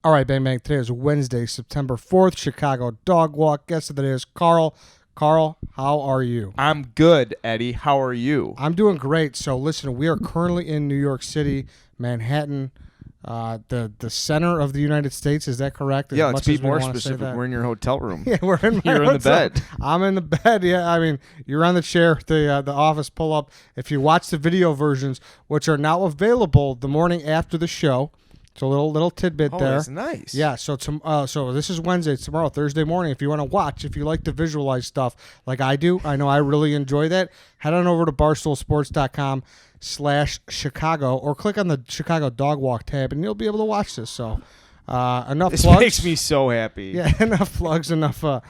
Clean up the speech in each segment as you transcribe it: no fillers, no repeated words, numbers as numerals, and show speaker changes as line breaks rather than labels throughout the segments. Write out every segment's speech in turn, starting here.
All right, Bang Bang. Today is Wednesday, September 4th, Chicago Dog Walk. Guest of the day is Carl. Carl, how are you?
I'm good, Eddie. How are you?
I'm doing great. So, listen, we are currently in New York City, Manhattan, the center of the United States. Is that correct?
Yeah, let's be more specific. We're in your hotel room.
Yeah, we're in my
You're in the
hotel.
bed.
I'm in the bed. Yeah, I mean, you're on the chair. The office pull up. If you watch the video versions, which are now available the morning after the show. So a little tidbit
Oh,
there.
that's nice.
Yeah, so this is Wednesday. Tomorrow, Thursday morning. If you want to watch, if you like to visualize stuff like I do, I know I really enjoy that. Head on over to barstoolsports.com/Chicago or click on the Chicago Dog Walk tab, and you'll be able to watch this. So enough
This
plugs.
makes me so happy.
Yeah, enough plugs. Enough all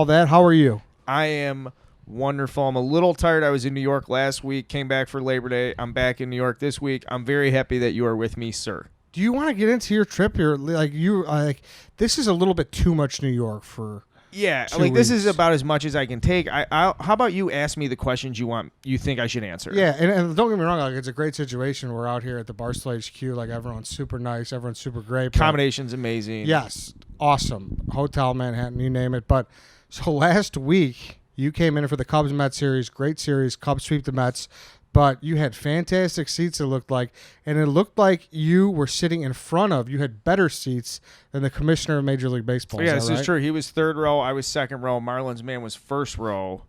that. How are you?
I am wonderful. I'm a little tired. I was in New York last week, came back for Labor Day. I'm back in New York this week. I'm very happy that you are with me, sir.
Do you want to get into your trip here? This is a little bit too much New York for.
Yeah,
2
this is
weeks.
about as much as I can take. How about you ask me the questions you think I should answer?
Yeah, and don't get me wrong, like it's a great situation. We're out here at the Barstool HQ, like everyone's super nice, everyone's super great. but-
Accommodation's amazing.
Yes, awesome. Hotel Manhattan, you name it. But so last week you came in for the Cubs Mets series, great series. Cubs sweep the Mets, but you had fantastic seats. It looked like, and it looked like you were sitting in front of. You had better seats than the commissioner of Major League Baseball.
Yeah,
Is
this
that
is
right?
true. He was third row. I was second row. Marlins man was first row.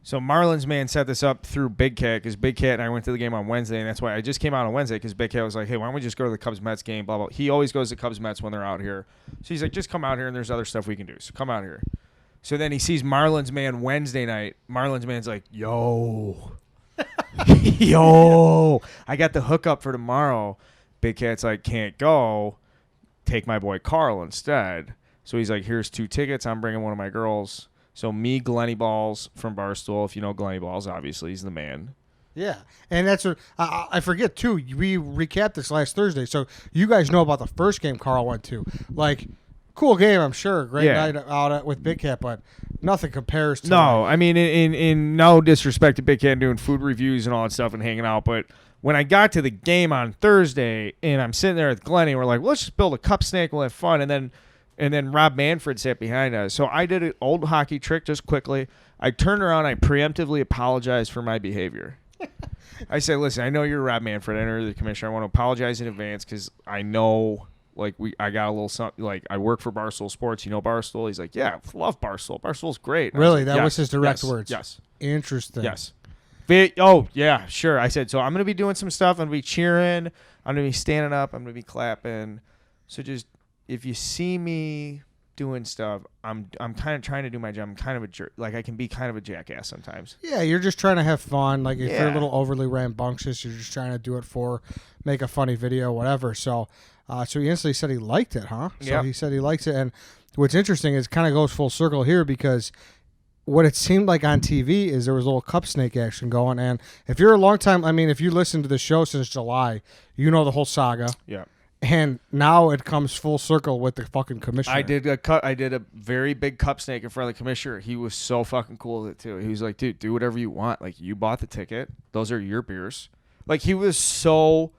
So Marlins man set this up through Big Cat because Big Cat and I went to the game on Wednesday, and that's why I just came out on Wednesday because Big Cat was like, hey, why don't we just go to the Cubs-Mets game, blah, blah. He always goes to Cubs-Mets when they're out here. So he's like, just come out here, and there's other stuff we can do. So come out here. So then he sees Marlins man Wednesday night. Marlins man's like, yo, yo, I got the hookup for tomorrow. Big Cat's like, can't go. Take my boy Carl instead. So he's like, here's 2 tickets. I'm bringing one of my girls. So me, Glenny Balls from Barstool. If you know Glenny Balls, obviously he's the man.
Yeah, and that's what I forget too. We recapped this last Thursday, so you guys know about the first game Carl went to. Like, cool game, I'm sure. Great
Yeah.
night out with Big Cat, but nothing compares to.
No, I mean, in no disrespect to Big Cat doing food reviews and all that stuff and hanging out, but when I got to the game on Thursday and I'm sitting there with Glenny, we're like, well, let's just build a cup snake, we'll have fun, and then Rob Manfred sat behind us. So I did an old hockey trick just quickly. I turned around, I preemptively apologized for my behavior. I said, listen, I know you're Rob Manfred. I know you're the commissioner. I want to apologize in advance because I know, like, I got a little something. Like, I work for Barstool Sports. You know Barstool? He's like, yeah, I love Barstool. Barstool's great. And I was
Really,
like,
that
yes,
was his direct
yes,
words.
Yes.
Interesting.
Yes. Oh, yeah, sure. I said, so I'm going to be doing some stuff. I'm going to be cheering. I'm going to be standing up. I'm going to be clapping. So just, if you see me doing stuff, I'm kind of trying to do my job. I'm kind of a jerk. Like, I can be kind of a jackass sometimes.
Yeah, you're just trying to have fun. Like, if you're a
Yeah.
little overly rambunctious, you're just trying to do it for, make a funny video, whatever. So he instantly said he liked it, huh? So
Yep.
he said he likes it. And what's interesting is it kind of goes full circle here because what it seemed like on TV is there was a little cup snake action going. And if you're a long time, I mean, if you listen to the show since July, you know the whole saga.
Yeah.
And now it comes full circle with the fucking commissioner.
I did a very big cup snake in front of the commissioner. He was so fucking cool with it too. He was like, dude, do whatever you want. Like, you bought the ticket. Those are your beers. Like, he was so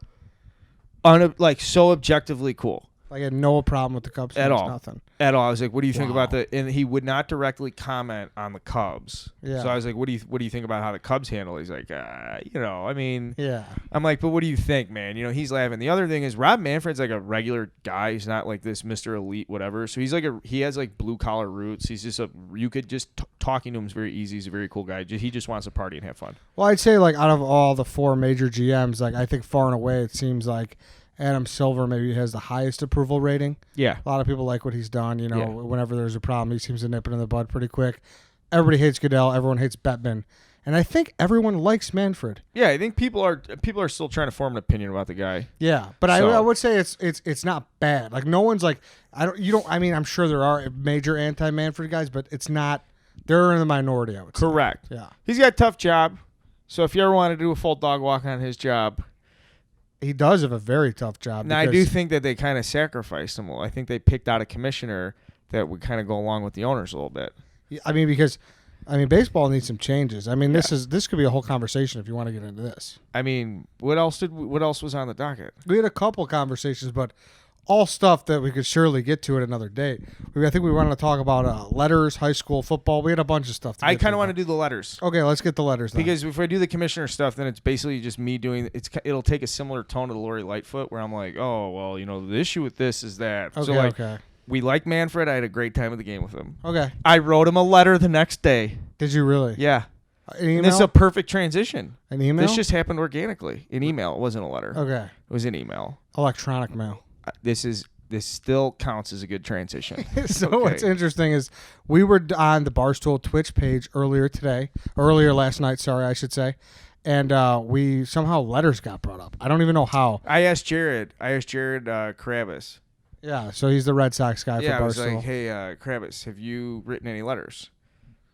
so objectively cool.
Like, I had no problem with the cup snakes.
At all.
Nothing.
At all. I was like, what do you think about
Wow.
and he would not directly comment on the Cubs.
Yeah.
So I was like, what do you think about how the Cubs handle it? He's like, I mean,
Yeah.
I'm like, but what do you think, man? You know, he's laughing. The other thing is Rob Manfred's like a regular guy. He's not like this Mr. Elite, whatever. So he's like he has like blue collar roots. He's just you could just talking to him is very easy. He's a very cool guy. He just wants to party and have fun.
Well, I'd say, like, out of all the 4 major GMs, like, I think far and away it seems like Adam Silver maybe has the highest approval rating.
Yeah.
A lot of people like what he's done. You know,
Yeah.
whenever there's a problem, he seems to nip it in the bud pretty quick. Everybody hates Goodell. Everyone hates Bettman. And I think everyone likes Manfred.
Yeah, I think people are still trying to form an opinion about the guy.
Yeah, but
So-
I would say it's not bad. Like, no one's like, I mean, I'm sure there are major anti-Manfred guys, but it's not, they're in the minority, I would say.
Correct.
Yeah.
He's got a tough job. So if you ever want to do a full dog walk on his job,
He does have a very tough job.
now I do
because-
think that they kind of sacrificed him. I think they picked out a commissioner that would kind of go along with the owners a little bit.
I mean, because baseball needs some changes. I mean, this could be a whole conversation if you want to get into this.
I mean, what else was on the docket?
We had a couple conversations, but all stuff that we could surely get to at another date. I think we wanted to talk about letters, high school football. We had a bunch of stuff.
I kind of want to do the letters.
Okay, let's get the letters then.
Because if I do the commissioner stuff, then it's basically just me doing. It'll take a similar tone to the Lori Lightfoot, where I'm like, oh well, the issue with this is that.
Okay,
so like,
okay.
We like Manfred. I had a great time at the game with him.
Okay.
I wrote him a letter the next day.
Did you really?
Yeah.
An email?
This is a perfect transition.
An email?
This just happened organically. An email. It wasn't a letter.
Okay.
It was an email.
Electronic mail.
This still counts as a good transition.
So
okay.
What's interesting is we were on the Barstool Twitch page earlier last night, sorry, I should say. And we somehow letters got brought up. I don't even know how.
I asked Jared Kravis.
Yeah, so he's the Red Sox guy for Barstool.
I was like, hey, Kravis, have you written any letters?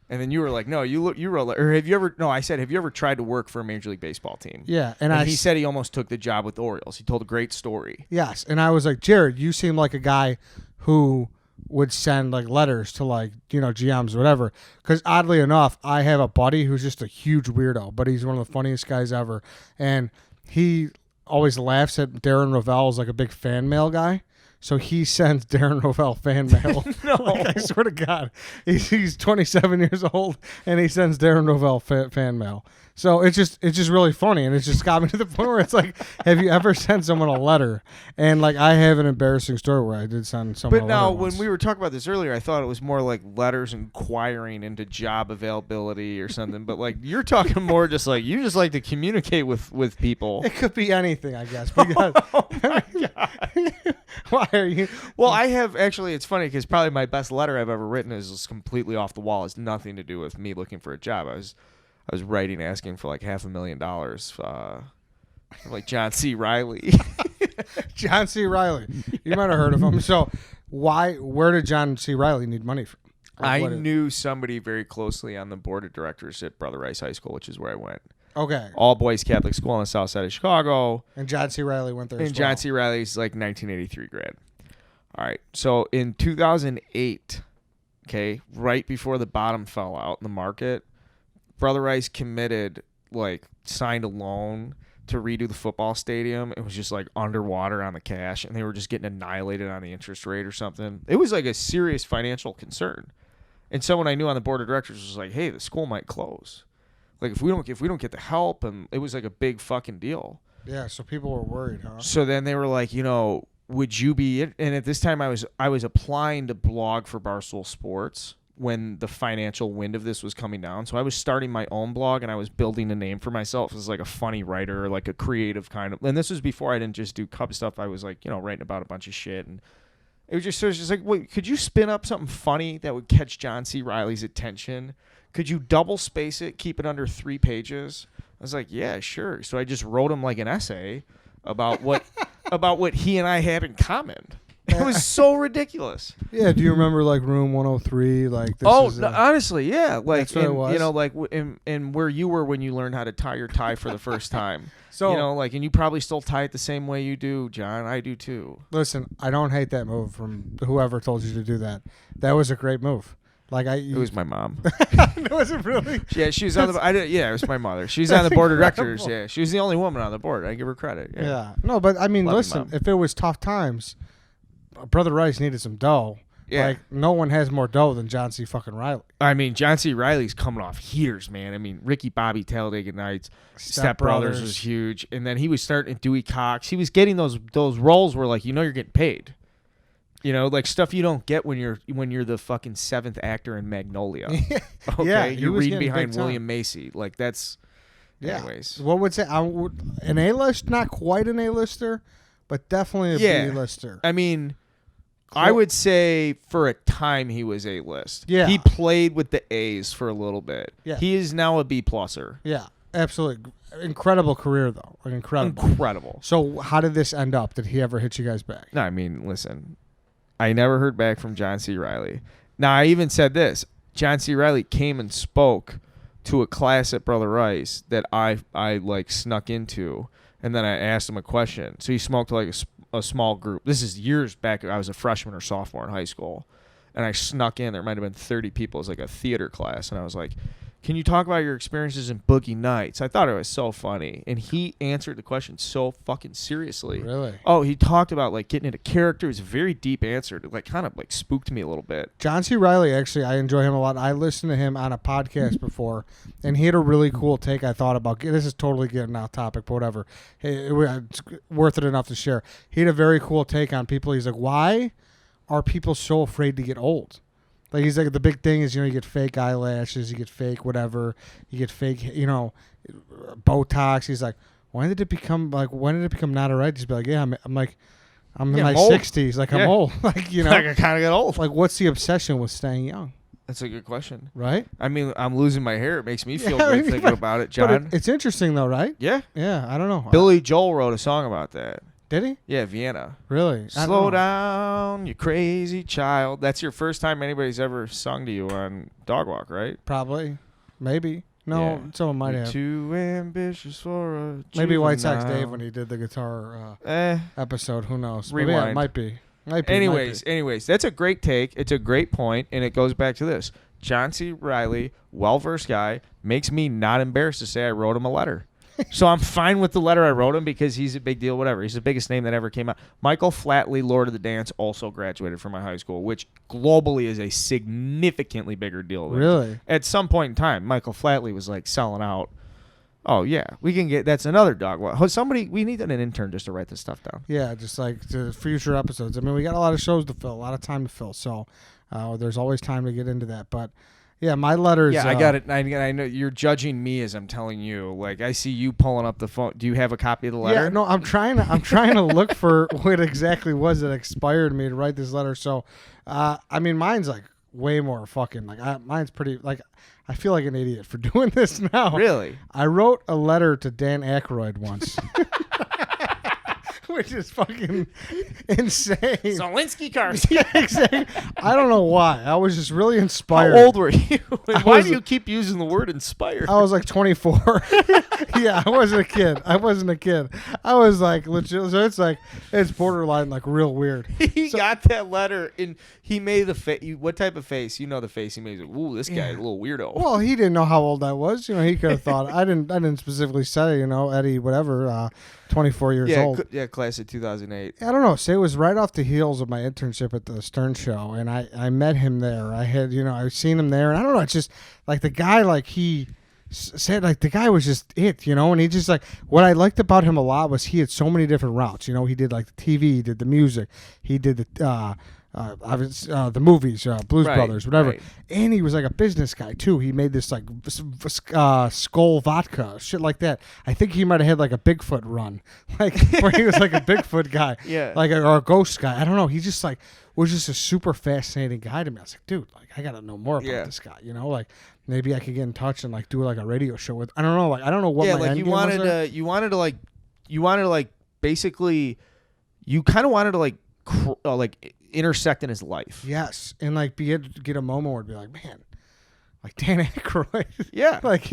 And then you were like, no, you wrote, or have you ever? No, I said, have you ever tried to work for a Major League Baseball team?
Yeah,
and he said he almost took the job with the Orioles. He told a great story.
Yes, and I was like, Jared, you seem like a guy who would send like letters to like GMs or whatever. Because oddly enough, I have a buddy who's just a huge weirdo, but he's one of the funniest guys ever, and he always laughs at Darren Rovell as like a big fan mail guy. So he sends Darren Rovell fan mail.
No.
Like, I swear to God. He's 27 years old, and he sends Darren Rovell fan mail. So it's just really funny, and it's just got me to the point where it's like, have you ever sent someone a letter? And like I have an embarrassing story where I did send someone a letter.
But now,
once.
when we were talking about this earlier, I thought it was more like letters inquiring into job availability or something. But like you're talking more just like you just like to communicate with people.
It could be anything, I guess. Because,
Oh my God.
why are you?
Well, I have actually. It's funny because probably my best letter I've ever written is completely off the wall. It's nothing to do with me looking for a job. I was writing asking for like $500,000 for like John C. Reilly.
John C. Reilly. You might have heard of him. So where did John C. Reilly need money from?
I knew somebody very closely on the board of directors at Brother Rice High School, which is where I went.
Okay.
All boys Catholic school on the south side of Chicago.
And John C. Reilly went there as well.
And John C. Reilly's like 1983 grad. All right. So in 2008, okay, right before the bottom fell out in the market, Brother Rice signed a loan to redo the football stadium. It was just like underwater on the cash, and they were just getting annihilated on the interest rate or something. It was like a serious financial concern. And someone I knew on the board of directors was like, "Hey, the school might close. Like if we don't get the help," and it was like a big fucking deal.
Yeah, so people were worried, huh?
So then they were like, would you be? And at this time, I was applying to blog for Barstool Sports when the financial wind of this was coming down. So I was starting my own blog, and I was building a name for myself as like a funny writer, like a creative kind of. And this was before I didn't just do Cub stuff. I was like, writing about a bunch of shit, and it was just like, wait, could you spin up something funny that would catch John C. Reilly's attention? Could you double space it, keep it under 3 pages? I was like, yeah, sure. So I just wrote him like an essay about what he and I had in common. It was so ridiculous.
Yeah, do you remember like room 103? Like this
honestly, yeah. Like
that's what it was.
and where you were when you learned how to tie your tie for the first time.
So
and you probably still tie it the same way you do, John. I do too.
Listen, I don't hate that move from whoever told you to do that. That was a great move.
It was my mom.
Was it really?
Yeah, she was on the. Yeah, it was my mother. She's on the board of directors. Yeah, she was the only woman on the board. I give her credit.
Yeah. No, but I mean, listen, if it was tough times, Brother Rice needed some dough.
Yeah.
Like no one has more dough than John C. fucking Reilly.
I mean, John C. Reilly's coming off heaters, man. I mean, Ricky Bobby, Talladega Nights, Step Brothers was huge, and then he was starting Dewey Cox. He was getting those roles where you're getting paid. Like stuff you don't get when you're the fucking 7th actor in Magnolia. Okay,
yeah,
you're reading behind William Macy. Like that's.
Yeah.
Anyways,
what would say an A-list? Not quite an A-lister, but definitely a B-lister.
I mean, I would say for a time he was A-list.
Yeah,
he played with the A's for a little bit.
Yeah,
he is now a B-pluser.
Yeah, absolutely. Incredible career though. Like incredible. So how did this end up? Did he ever hit you guys back?
No, I mean, listen. I never heard back from John C. Reilly. Now, I even said this. John C. Reilly came and spoke to a class at Brother Rice that I snuck into, and then I asked him a question. So he smoked like a small group. This is years back. I was a freshman or sophomore in high school, and I snuck in. There might have been 30 people. It was like a theater class, and I was like, can you talk about your experiences in Boogie Nights? I thought it was so funny. And he answered the question so fucking seriously.
Really?
Oh, he talked about, like, getting into character. It was a very deep answer. It, like, kind of, like, spooked me a little bit.
John C. Reilly, actually, I enjoy him a lot. I listened to him on a podcast before, and he had a really cool take I thought about. This is totally getting off topic, but whatever. It's worth it enough to share. He had a very cool take on people. He's like, why are people so afraid to get old? Like, he's like, the big thing is, you get fake eyelashes, you get fake whatever, you get fake, Botox. He's like, when did it become not all right? Just be like, yeah, I'm in my
old.
60s. Like, I'm old. Like,
Like, I kind of got old.
Like, what's the obsession with staying young?
That's a good question.
Right?
I mean, I'm losing my hair. It makes me feel good thinking about it, John.
But it's interesting, though, right?
Yeah.
Yeah, I don't know.
Billy Joel wrote a song about that.
Did he?
Yeah, Vienna.
Really?
Slow down, you crazy child. That's your first time anybody's ever sung to you on Dog Walk, right?
Probably. Maybe. No,
Yeah.
Someone might have.
Too ambitious for a
Maybe White Sox
juvenile.
Dave when he did the guitar
Eh.
episode. Who knows? But
Rewind.
yeah, it might be.
Anyways, that's a great take. It's a great point, and it goes back to this. John C. Reilly, well-versed guy, makes me not embarrassed to say I wrote him a letter. So I'm fine with the letter I wrote him because he's a big deal, whatever. He's the biggest name that ever came out. Michael Flatley, Lord of the Dance, also graduated from my high school, which globally is a significantly bigger deal.
Really?
At some point in time, Michael Flatley was like selling out. Oh, yeah. We can get, that's another dog. We need an intern just to write this stuff down.
Yeah, just like the future episodes. I mean, we got a lot of shows to fill, a lot of time to fill. So there's always time to get into that. But yeah, my letters.
Yeah, I got it. I know you're judging me as I'm telling you. Like, I see you pulling up the phone. Do you have a copy of the letter?
Yeah, no, I'm trying to look for what exactly was that inspired me to write this letter. So, I mean, mine's like way more fucking like mine's pretty like. I feel like an idiot for doing this now.
Really?
I wrote a letter to Dan Aykroyd once. Which is fucking insane.
Zelensky cars.
Yeah, exactly. I don't know why. I was just really inspired.
How old were you? Why do you keep using the word inspired?
I was like 24. Yeah, I wasn't a kid. I was like legit. So it's borderline like real weird.
He got that letter and he made the face. What type of face? You know the face he made. Like, ooh, this guy's a little weirdo.
Well, he didn't know how old I was. He could have thought. I didn't specifically say. Eddie, whatever. 24 years old.
Yeah, class of 2008.
I don't know. Say it was right off the heels of my internship at the Stern Show, and I met him there. I had, I've seen him there, and I don't know. It's just like the guy, like he said, like the guy was just it, and he just like what I liked about him a lot was he had so many different routes. He did like the TV, he did the music, he did the movies, Blues Brothers, whatever.
Right.
And he was like a business guy too. He made this like Skull vodka, shit like that. I think he might have had like a Bigfoot run, like where he was like a Bigfoot guy,
Yeah.
like or a ghost guy. I don't know. He just like was just a super fascinating guy to me. I was like, dude, like I gotta know more about this guy. Like maybe I could get in touch and like do like a radio show with. I don't know. Like I don't know what.
Yeah,
my
like
end
you
game was there.
you wanted to basically, you kind of wanted to like intersect in his life.
Yes, and like get a moment where it'd be like, man, like Dan Aykroyd.
Yeah.
Like,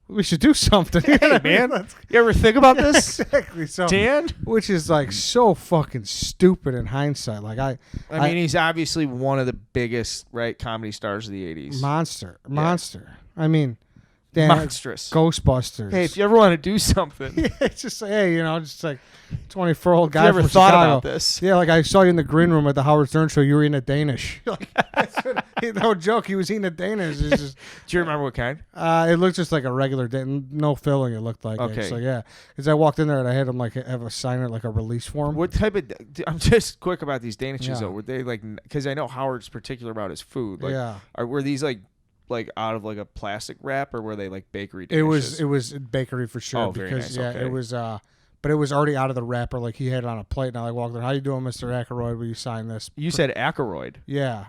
we should do something.
Hey, man. You ever think about this?
Exactly. So
Dan?
Which is like so fucking stupid in hindsight. Like I
mean, he's obviously one of the biggest, right, comedy stars of the 80s.
Monster. I mean, Dan,
monstrous.
Ghostbusters.
Hey, if you ever want to do something.
Yeah, it's just hey, just like 24-year-old guy.
You ever
from
thought
Chicago.
about this?
Yeah, like I saw you in the green room at the Howard Stern show. You were eating a Danish. Like, no joke. He was eating a Danish. It's just,
do you remember what kind?
It looked just like a regular no filling. It looked like.
Okay.
So yeah, because I walked in there and I had him like have a sign it like a release form.
What type of? I'm just quick about these Danishes though.
Yeah.
Were they like? Because I know Howard's particular about his food. Like,
yeah.
Were these like out of like a plastic wrap, or were they like bakery dishes?
It was bakery for sure.
Oh, very
because
nice. Okay.
it was but it was already out of the wrapper. Like he had it on a plate, and I walked in. How you doing, Mr. Aykroyd? Will you sign this?
You said Aykroyd.
Yeah.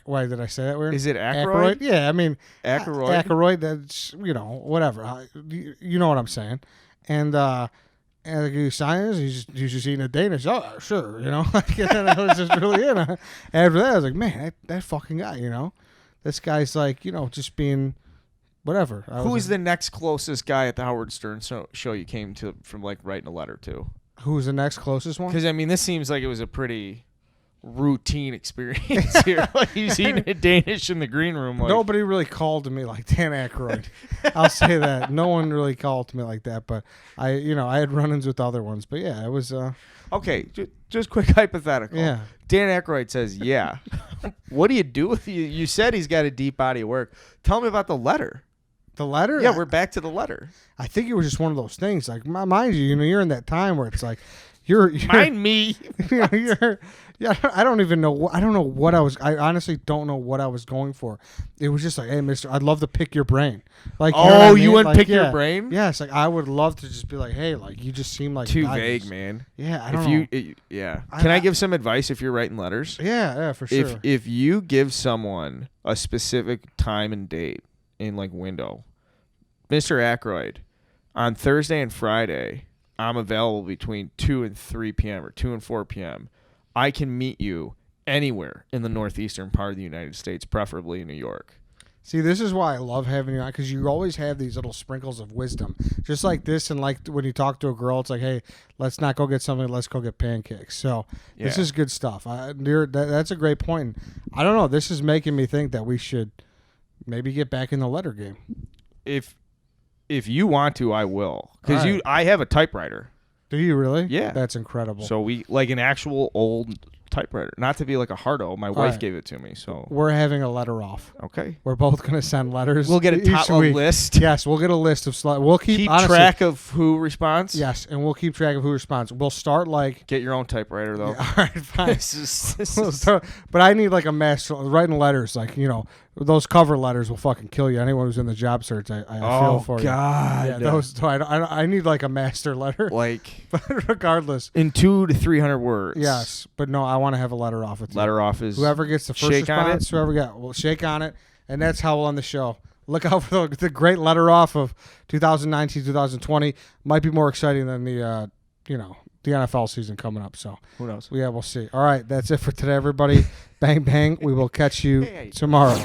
Why did I say that weird?
Is it Aykroyd?
Yeah, I mean
Aykroyd.
Aykroyd. That's whatever. You know what I'm saying. And you sign this. He's just eating a Danish. Oh, sure. Like, and then I was just really in. After that, I was like, man, that fucking guy. This guy's like, just being whatever.
Who is the next closest guy at the Howard Stern show you came to from like writing a letter to?
Who's the next closest one?
Because I mean, this seems like it was a pretty routine experience here. Like he's eating a Danish in the green room. Like,
Nobody really called to me like Dan Aykroyd. I'll say that. No one really called to me like that, but I had run-ins with other ones. But yeah, it was
okay, just quick hypothetical.
Yeah.
Dan Aykroyd says, yeah. What do you do with you? You said he's got a deep body of work. Tell me about the letter.
The letter?
Yeah, we're back to the letter.
I think it was just one of those things. Like, mind you, you're in that time where it's like, you're
mind me.
I don't even know. I don't know what I was. I honestly don't know what I was going for. It was just like, hey, Mister, I'd love to pick your brain. Like, you know what I mean?
You wouldn't
like,
pick your brain?
Yes, like I would love to just be like, hey, like you just seem like
too vague, man.
Yeah, I don't know.
Can I give some advice if you're writing letters?
Yeah, for sure.
If you give someone a specific time and date in like window, Mr. Aykroyd, on Thursday and Friday, I'm available between 2 and 3 p.m. or 2 and 4 p.m. I can meet you anywhere in the northeastern part of the United States, preferably in New York.
See, this is why I love having you on, because you always have these little sprinkles of wisdom. Just like this, and like when you talk to a girl, it's like, hey, let's not go get something, let's go get pancakes. So this is good stuff. That's a great point. I don't know. This is making me think that we should maybe get back in the letter game.
If you want to, I will. Because I have a typewriter.
Do you really?
Yeah.
That's incredible.
So we like an actual old typewriter. Not to be like a hardo. My wife gave it to me. So
we're having a letter off.
Okay.
We're both going to send letters.
We'll get a list.
Yes, we'll get a list of We'll keep
track of who responds.
Yes, and we'll keep track of who responds. We'll start like
get your own typewriter though.
Yeah, all right, fine. But I need like a master writing letters, like those cover letters will fucking kill you. Anyone who's in the job search, I feel for you.
Oh God.
Yeah, those. So I need like a master letter.
Like,
but regardless,
in 200 to 300 words.
Yes, but no, I want to have a letter off with you.
Letter off is
whoever gets the first response. Whoever we'll shake on it, and that's how we'll end the show. Look out for the great letter off of 2019, 2020. Might be more exciting than the the NFL season coming up. So
who knows?
Yeah, we'll see. All right, that's it for today, everybody. Bang, bang. We will catch you tomorrow.